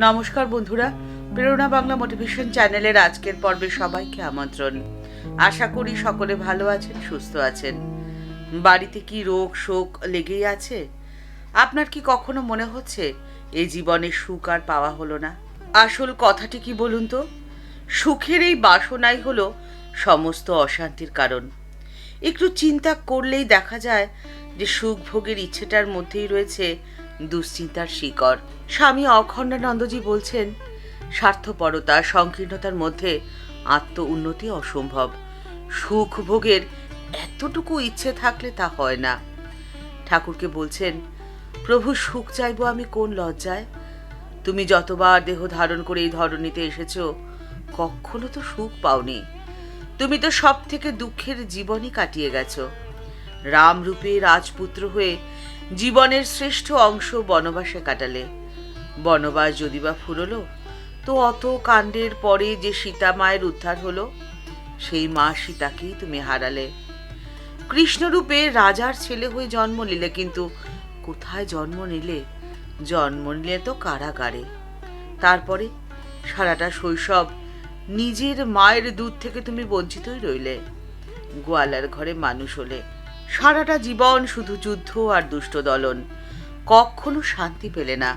নমস্কার বন্ধুরা, প্রেরণা বাংলা মোটিভেশন চ্যানেলের আজকের পর্বে সবাইকে আমন্ত্রণ। আশা করি সকলে ভালো আছেন, সুস্থ আছেন। বাড়িতে কি রোগ শোক লেগেই আছে? আপনার কি কখনো মনে হচ্ছে এই জীবনে সুখ আর পাওয়া হলো না? আসল কথাটি কি বলুন তো? সুখের এই বাসনাই হলো সমস্ত অশান্তির কারণ। একটু চিন্তা করলেই দেখা যায় যে সুখ ভোগের ইচ্ছেটার মধ্যেই রয়েছে দুশ্চিন্তার শিকড়। স্বামী অখণ্ডানন্দজি বলছেন, স্বার্থপরতা সংকীর্ণতার মধ্যে আত্ম উন্নতি অসম্ভব। সুখ ভোগের এতটুকু ইচ্ছে থাকলে তা হয় না। ঠাকুরকে বলছেন, প্রভু সুখ চাইবো আমি কোন লজ্জায়? তুমি যতবার দেহ ধারণ করে এই ধরনীতে এসেছ, কখনো তো সুখ পাওনি। তুমি তো সব থেকে দুঃখের জীবনই কাটিয়ে গেছ। রামরূপে রাজপুত্র হয়ে জীবনের শ্রেষ্ঠ অংশ বনবাসে কাটালে। বনবাস যদি বা ফুরলো, তো অত কাণ্ডের পরে যে সীতা মায়ের উদ্ধার হলো, সেই মা সীতাকেই তুমি হারালে। কৃষ্ণরূপে রাজার ছেলে হয়ে জন্ম নিলে, কিন্তু কোথায় জন্ম নিলে? জন্ম নিলে তো কারাগারে। তারপরে সারাটা শৈশব নিজের মায়ের দুধ থেকে তুমি বঞ্চিতই রইলে। গোয়ালার ঘরে মানুষ হলে। সারাটা জীবন শুধু যুদ্ধ আর দুষ্ট দলন। কখনো শান্তি পেলে না।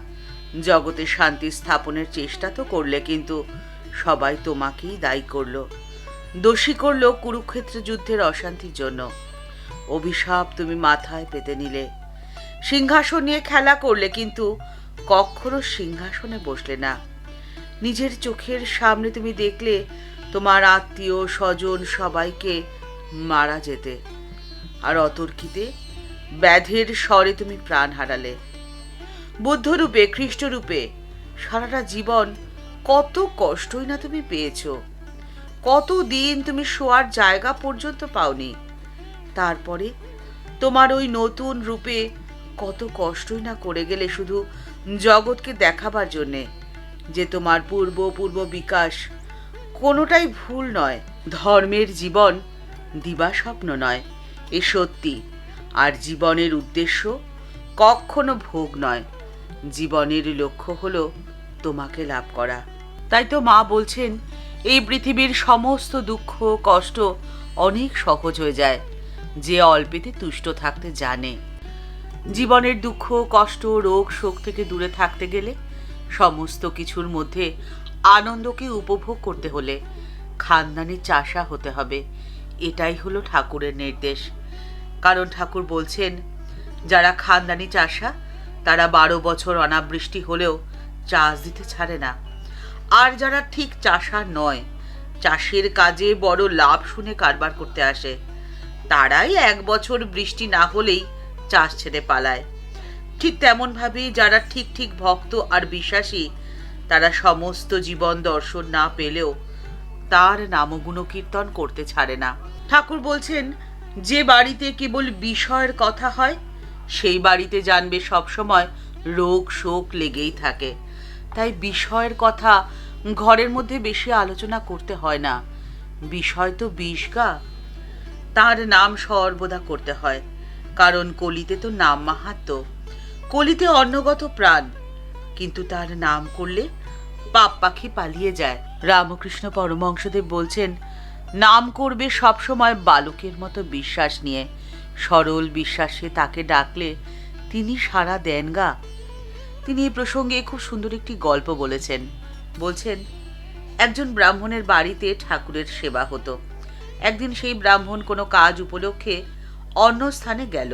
জগতে শান্তি স্থাপনের চেষ্টা তো করলে, কিন্তু সবাই তোমাকেই দায়ী করলো, দোষী করলো কুরুক্ষেত্র যুদ্ধের অশান্তির জন্য। অভিশাপ তুমি মাথায় পেতে নিলে। সিংহাসন নিয়ে খেলা করলে, কিন্তু কখনো সিংহাসনে বসলে না। নিজের চোখের সামনে তুমি দেখলে তোমার আত্মীয় স্বজন সবাইকে মারা যেতে, আর অতর্কিতে ব্যাধের স্বরে তুমি প্রাণ হারালে। বুদ্ধরূপে খ্রিস্টরূপে সারাটা জীবন কত কষ্টই না তুমি পেয়েছ। কতদিন তুমি শোয়ার জায়গা পর্যন্ত পাওনি। তারপরে তোমার ওই নতুন রূপে কত কষ্টই না করে গেলে শুধু জগৎকে দেখাবার জন্যে যে তোমার পূর্ব পূর্ব বিকাশ কোনোটাই ভুল নয়। ধর্মের জীবন দিবা স্বপ্ন নয়, এ সত্যি। আর জীবনের উদ্দেশ্য কখনো ভোগ নয়। জীবনের লক্ষ্য হলো তোমাকে লাভ করা। তাই তো মা বলছেন, এই পৃথিবীর সমস্ত দুঃখ কষ্ট অনেক সহজ হয়ে যায় যে অল্পেতে তুষ্ট থাকতে জানে। জীবনের দুঃখ কষ্ট রোগ শোক থেকে দূরে থাকতে গেলে, সমস্ত কিছুর মধ্যে আনন্দকে উপভোগ করতে হলে খানদানি চাষা হতে হবে। এটাই হলো ঠাকুরের নির্দেশ। কারণ ঠাকুর বলছেন, যারা খানদানি চাষা তারা 12 বছর অনাবৃষ্টি হলেও চাষ দিতে ছাড়ে না। আর যারা ঠিক চাষা নয়, চাষের কাজে বড় লাভ শুনে কারবার করতে আসে, তারাই 1 বছর বৃষ্টি না হলেই চাষ ছেড়ে পালায়। ঠিক তেমনভাবেই যারা ঠিক ঠিক ভক্ত আর বিশ্বাসী, তারা সমস্ত জীবন দর্শন না পেলেও তার নামগুণ কীর্তন করতে ছাড়ে না। ঠাকুর বলছেন, যে বাড়িতে কেবল বিষয়ের কথা হয়, সেই বাড়িতে জানবে সবসময় রোগ শোক লেগেই থাকে। তাই বিষয়ের কথা ঘরের মধ্যে বেশি আলোচনা করতে হয় না। বিষয় তো বিষ গা, তার নাম সর্বদা করতে হয়। কারণ কলিতে তো নাম মাহাত্ম্য, কলিতে অন্নগত প্রাণ, কিন্তু তার নাম করলে পাপ পাখি পালিয়ে যায়। রামকৃষ্ণ পরমহংসদেব বলছেন, নাম করবে সবসময় বালকের মতো বিশ্বাস নিয়ে। সরল বিশ্বাসে তাকে ডাকলে তিনি সাড়া দেন গা। তিনি এই প্রসঙ্গে খুব সুন্দর একটি গল্প বলেছেন। বলছেন, একজন ব্রাহ্মণের বাড়িতে ঠাকুরের সেবা হতো। একদিন সেই ব্রাহ্মণ কোনো কাজ উপলক্ষে অন্য স্থানে গেল,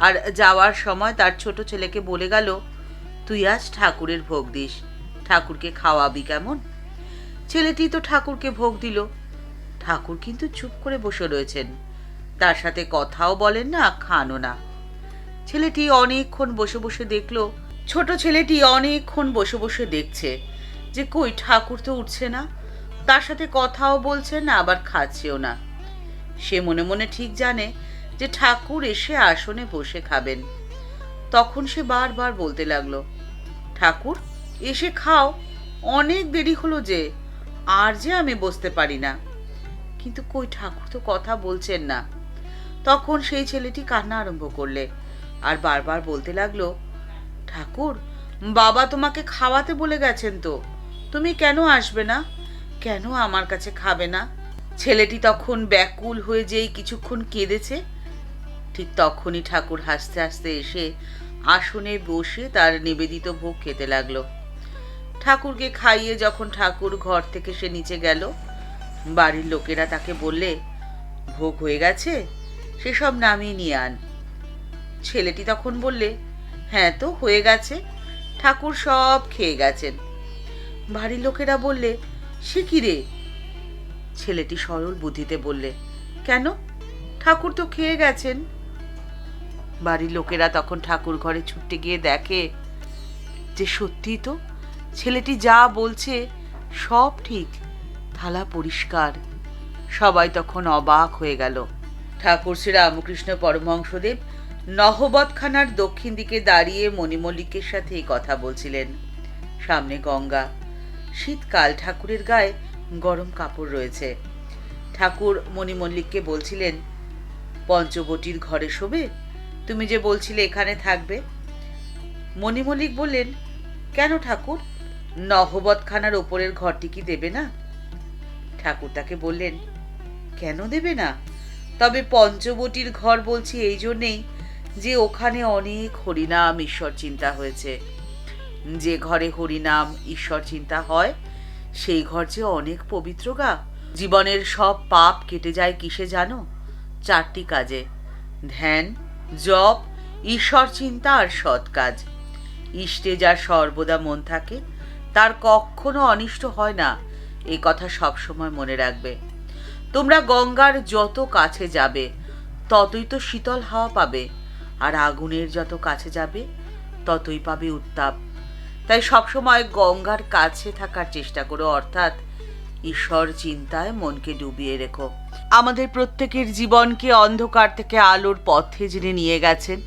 আর যাওয়ার সময় তার ছোট ছেলেকে বলে গেল, তুই আজ ঠাকুরের ভোগ দিস, ঠাকুরকে খাওয়াবি কেমন? ছেলেটি তো ঠাকুরকে ভোগ দিল। ঠাকুর কিন্তু চুপ করে বসে রয়েছেন, তার সাথে কথাও বলেন না, খানও না। ছেলেটি অনেকক্ষণ বসে বসে দেখলো, ছোট ছেলেটি অনেকক্ষণ বসে বসে দেখছে যে কই ঠাকুর তো উঠছে না, তার সাথে কথাও বলছে না, আবার খাচ্ছেও না। সে মনে মনে ঠিক জানে যে ঠাকুর এসে আসনে বসে খাবেন। তখন সে বারবার বলতে লাগলো, ঠাকুর এসে খাও, অনেক দেরি হলো যে, আর যে আমি বসতে পারি না। কিন্তু কই ঠাকুর তো কথা বলছেন না। তখন সেই ছেলেটি কান্না আরম্ভ করলে আর বারবার বলতে লাগলো, ঠাকুর বাবা তোমাকে খাওয়াতে বলে গেছেন তো, তুমি কেন আসবে না? কেন আমার কাছে খাবে না? ছেলেটি তখন ব্যাকুল হয়ে যেই কিছুক্ষণ কেঁদেছে, ঠিক তখনই ঠাকুর হাসতে হাসতে এসে আসনে বসে তার নিবেদিত ভোগ খেতে লাগলো। ঠাকুরকে খাইয়ে যখন ঠাকুর ঘর থেকে সে নিচে গেল, বাড়ির লোকেরা তাকে বললে, ভোগ হয়ে গেছে, সেসব নামিয়ে নিয়ে আন। ছেলেটি তখন বললে, হ্যাঁ তো হয়ে গেছে, ঠাকুর সব খেয়ে গেছেন। বাড়ির লোকেরা বললে, সে কি রে? ছেলেটি সরল বুদ্ধিতে বললে, কেন, ঠাকুর তো খেয়ে গেছেন। বাড়ির লোকেরা তখন ঠাকুর ঘরে ছুটতে গিয়ে দেখে যে সত্যি তো, ছেলেটি যা বলছে সব ঠিক, থালা পরিষ্কার। সবাই তখন অবাক হয়ে গেল। ঠাকুর শ্রী রামকৃষ্ণ পরমহংসদেব নহবতখানার দক্ষিণ দিকে দাঁড়িয়ে মণিমল্লিকের সাথে এই কথা বলছিলেন। সামনে গঙ্গা, শীতকাল, ঠাকুরের গায়ে গরম কাপড় রয়েছে। ঠাকুর মণিমল্লিককে বলছিলেন, পঞ্চবটির ঘরে শোবে? তুমি যে বলছিলে এখানে থাকবে। মণিমল্লিক বললেন, কেন ঠাকুর, নহবতখানার ওপরের ঘরটি কি দেবে না? ঠাকুর তাকে বললেন, কেন দেবে না? তবে পঞ্চবটির ঘর বলছি এই জন্যেই যে ওখানে অনেক হরিনাম ঈশ্বর চিন্তা হয়েছে। যে ঘরে হরিনাম ঈশ্বর চিন্তা হয় সেই ঘর যে অনেক পবিত্র গা। জীবনের সব পাপ কেটে যায় কিসে জানো? 4টি কাজে: ধ্যান, জপ, ঈশ্বর চিন্তা আর সৎ কাজ। ইষ্টে যার সর্বদা মন থাকে তার কখনো অনিষ্ট হয় না, এই কথা সবসময় মনে রাখবে। তোমরা গঙ্গার যত কাছে যাবে ততই তো শীতল হাওয়া পাবে, আর আগুনের যত কাছে যাবে ততই পাবে উত্তাপ। তাই সবসময় গঙ্গার কাছে থাকার চেষ্টা করো, অর্থাৎ ঈশ্বর চিন্তায় মনকে ডুবিয়ে রেখো। আমাদের প্রত্যেকের জীবনকে অন্ধকার থেকে আলোর পথে যিনি নিয়ে গেছেন,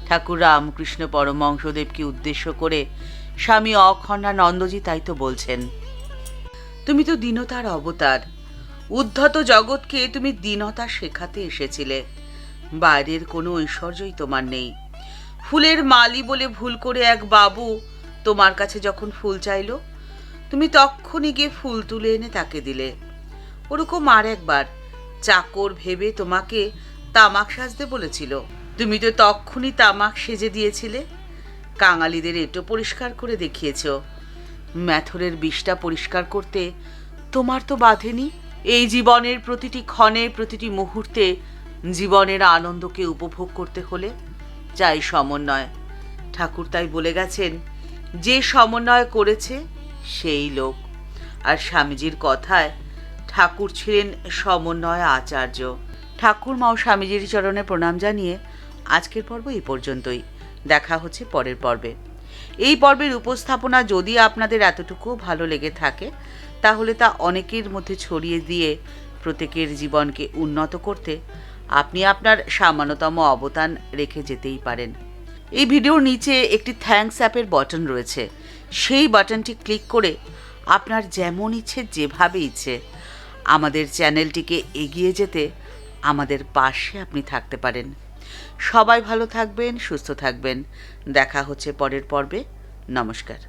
ঠাকুর রামকৃষ্ণ পরমহংসদেবকে উদ্দেশ্য করে স্বামী অখণ্ডানন্দজি তাই তো বলছেন, তুমি তো দীনতার অবতার, উদ্ধত জগৎকে তুমি দীনতা শেখাতে এসেছিলে। বাইরের কোনো ঐশ্বর্যই তোমার নেই। ফুলের মালি বলে ভুল করে এক বাবু তোমার কাছে যখন ফুল চাইল, তুমি তক্ষুনি গিয়ে ফুল তুলে এনে তাকে দিলে। ওরকম আর একবার চাকর ভেবে তোমাকে তামাক সাজতে বলেছিল, তুমি তো তক্ষুনি তামাক সেজে দিয়েছিলে। কাঙালিদের এঁটো পরিষ্কার করে দেখিয়েছ। ম্যাথরের বিষটা পরিষ্কার করতে তোমার তো বাধেনি। এই জীবনের প্রতিটি ক্ষণে, প্রতিটি মুহূর্তে জীবনের আনন্দকে উপভোগ করতে হলে চাই সমন্বয়। ঠাকুর তাই বলে গেছেন, যে সমন্বয় করেছে সেই লোক। আর স্বামীজির কথায় ঠাকুর ছিলেন সমন্বয় আচার্য। ঠাকুরমা ও স্বামীজির চরণে প্রণাম জানিয়ে আজকের পর্ব এই পর্যন্তই। দেখা হচ্ছে পরের পর্বে। এই পর্বের উপস্থাপনা যদি আপনাদের এতটুকু ভালো লেগে থাকে তাহলে তা অনেকের মধ্যে ছড়িয়ে দিয়ে প্রত্যেকের জীবনকে উন্নত করতে আপনি আপনার সামান্যতম অবদান রেখে যেতেই পারেন। এই ভিডিওর নিচে একটি থ্যাঙ্কস অ্যাপের বাটন রয়েছে, সেই বাটনটি ক্লিক করে আপনার যেমন ইচ্ছে, যেভাবে ইচ্ছে আমাদের চ্যানেলটিকে এগিয়ে যেতে আমাদের পাশে আপনি থাকতে পারেন। সবাই ভালো থাকবেন, সুস্থ থাকবেন। দেখা হচ্ছে পরের পর্বে। নমস্কার।